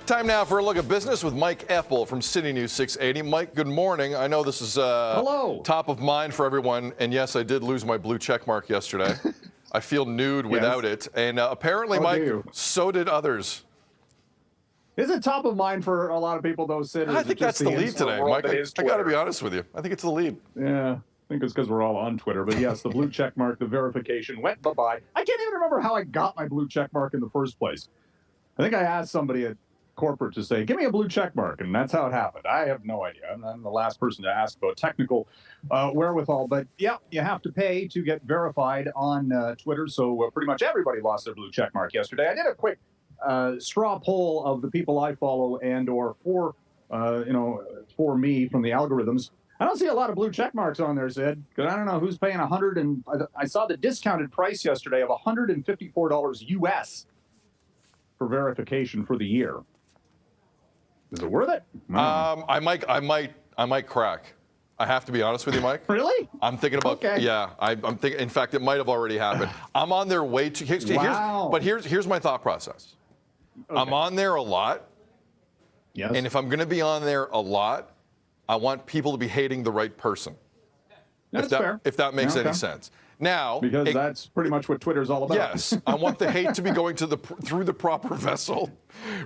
Time now for a look at business with Mike Eppel from CityNews 680. Mike, good morning. I know this is Hello. Top of mind for everyone, and yes, I did lose my blue check mark yesterday. I feel nude without it, and apparently, Mike, so did others. Is it top of mind for a lot of people, though, Sid? I think that's the lead today, Mike. I got to be honest with you. I think it's the lead. Yeah, I think it's because we're all on Twitter. But yes, the blue check mark, the verification went bye-bye. I can't even remember how I got my blue check mark in the first place. I think I asked somebody at corporate to say, give me a blue check mark, and that's how it happened. I have no idea. I'm the last person to ask about technical wherewithal, but yeah, you have to pay to get verified on Twitter, so pretty much everybody lost their blue check mark yesterday. I did a quick straw poll of the people I follow and or for me from the algorithms. I don't see a lot of blue check marks on there, Sid, because I don't know who's paying I saw the discounted price yesterday of $154 US for verification for the year. Is it worth it? I might crack. I have to be honest with you, Mike. Really? I'm thinking about. Okay. Yeah, I'm thinking. In fact, it might have already happened. I'm on their way to. Wow. Here's my thought process. Okay. I'm on there a lot. Yes. And if I'm going to be on there a lot, I want people to be hating the right person. That's fair. If that makes any sense. Now, because that's pretty much what Twitter's all about. Yes, I want the hate to be going through the proper vessel,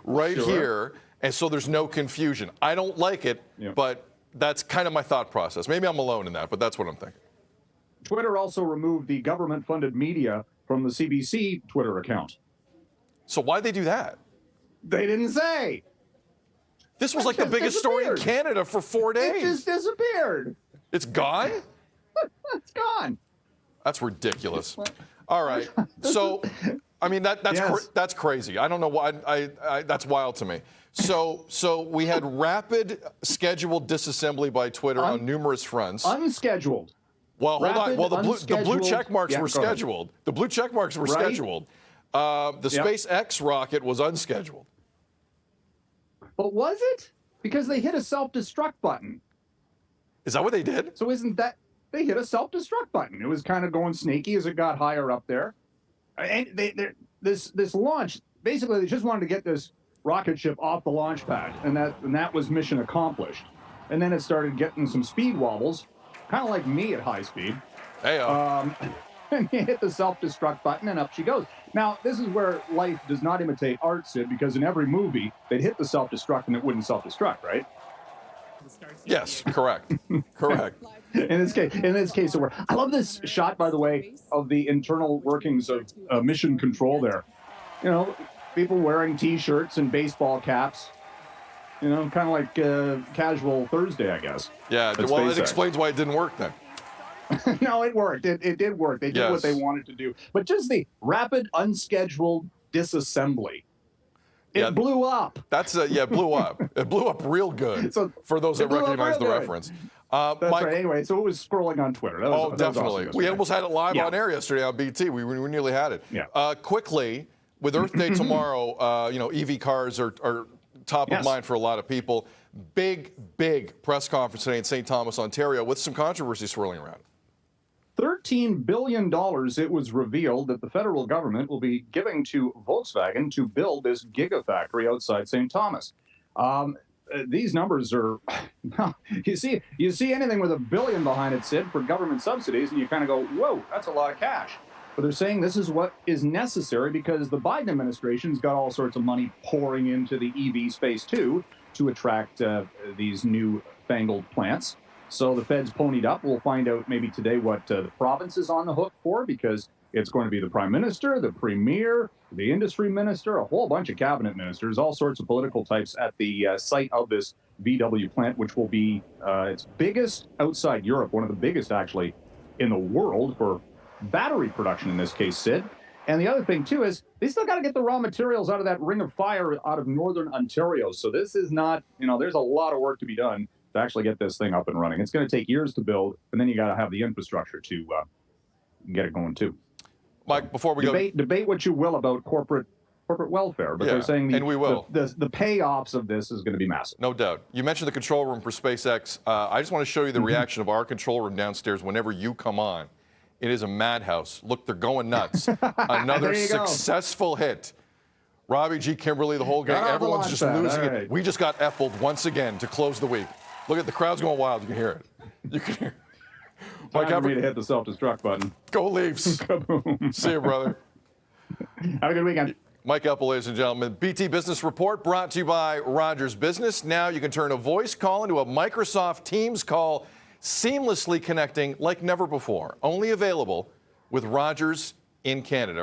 right here, and so there's no confusion. I don't like it, but that's kind of my thought process. Maybe I'm alone in that, but that's what I'm thinking. Twitter also removed the government-funded media from the CBC Twitter account. So why'd they do that? They didn't say. This was like the biggest story in Canada for 4 days. It just disappeared. It's gone? It's gone. That's ridiculous. All right. So, I mean, that's crazy. I don't know why. That's wild to me. So we had rapid scheduled disassembly by Twitter on numerous fronts. Unscheduled. Well, hold on. Well, the blue check marks were scheduled. The blue check marks were scheduled. The SpaceX rocket was unscheduled. But was it? Because they hit a self-destruct button. Is that what they did? So isn't that... They hit a self-destruct button. It was kind of going snaky as it got higher up there. And this launch, basically, they just wanted to get this rocket ship off the launch pad, and that was mission accomplished. And then it started getting some speed wobbles, kind of like me at high speed. Hey-o. And you hit the self-destruct button, and up she goes. Now, this is where life does not imitate art, Sid, because in every movie, they'd hit the self-destruct and it wouldn't self-destruct, right? Yes, correct. Correct. In this case, I love this shot, by the way, of the internal workings of mission control there. You know, people wearing T-shirts and baseball caps. You know, kind of like casual Thursday, I guess. Yeah, well, it explains why it didn't work then. No, it worked. It did work. They did what they wanted to do. But just the rapid, unscheduled disassembly. It blew up. It blew up. It blew up real good for those that recognize the reference. That's right. Anyway, so it was scrolling on Twitter. Definitely. That was awesome. We almost had it live on air yesterday on BT. We nearly had it. Yeah. Quickly, with Earth Day tomorrow, EV cars are top of mind for a lot of people. Big press conference today in St. Thomas, Ontario, with some controversy swirling around. $13 billion, it was revealed that the federal government will be giving to Volkswagen to build this Gigafactory outside St. Thomas. These numbers are, you see anything with $1 billion behind it, Sid, for government subsidies, and you kind of go, whoa, that's a lot of cash. But they're saying this is what is necessary because the Biden administration's got all sorts of money pouring into the EV space, too, to attract these new fangled plants. So the Fed's ponied up. We'll find out maybe today what the province is on the hook for, because it's going to be the prime minister, the premier, the industry minister, a whole bunch of cabinet ministers, all sorts of political types at the site of this VW plant, which will be its biggest outside Europe, one of the biggest actually in the world for battery production in this case, Sid. And the other thing, too, is they still got to get the raw materials out of that ring of fire out of northern Ontario. So this is not, there's a lot of work to be done to actually get this thing up and running. It's going to take years to build, and then you got to have the infrastructure to get it going too. Mike, before we debate what you will about corporate welfare, but they're saying the payoffs of this is going to be massive. No doubt. You mentioned the control room for SpaceX. I just want to show you the reaction of our control room downstairs whenever you come on. It is a madhouse. Look, they're going nuts. Another successful hit Robbie G. Kimberly, the whole gang, Got off the everyone's launch just pad. losing All it. right. We just got Eppeled once again to close the week. Look at the crowd's going wild. You can hear it. You can hear it. Mike, Time for me to hit the self-destruct button. go Leafs. Kaboom. See you, brother. Have a good weekend. Mike Eppel, ladies and gentlemen. BT Business Report brought to you by Rogers Business. Now you can turn a voice call into a Microsoft Teams call, seamlessly connecting like never before. Only available with Rogers in Canada.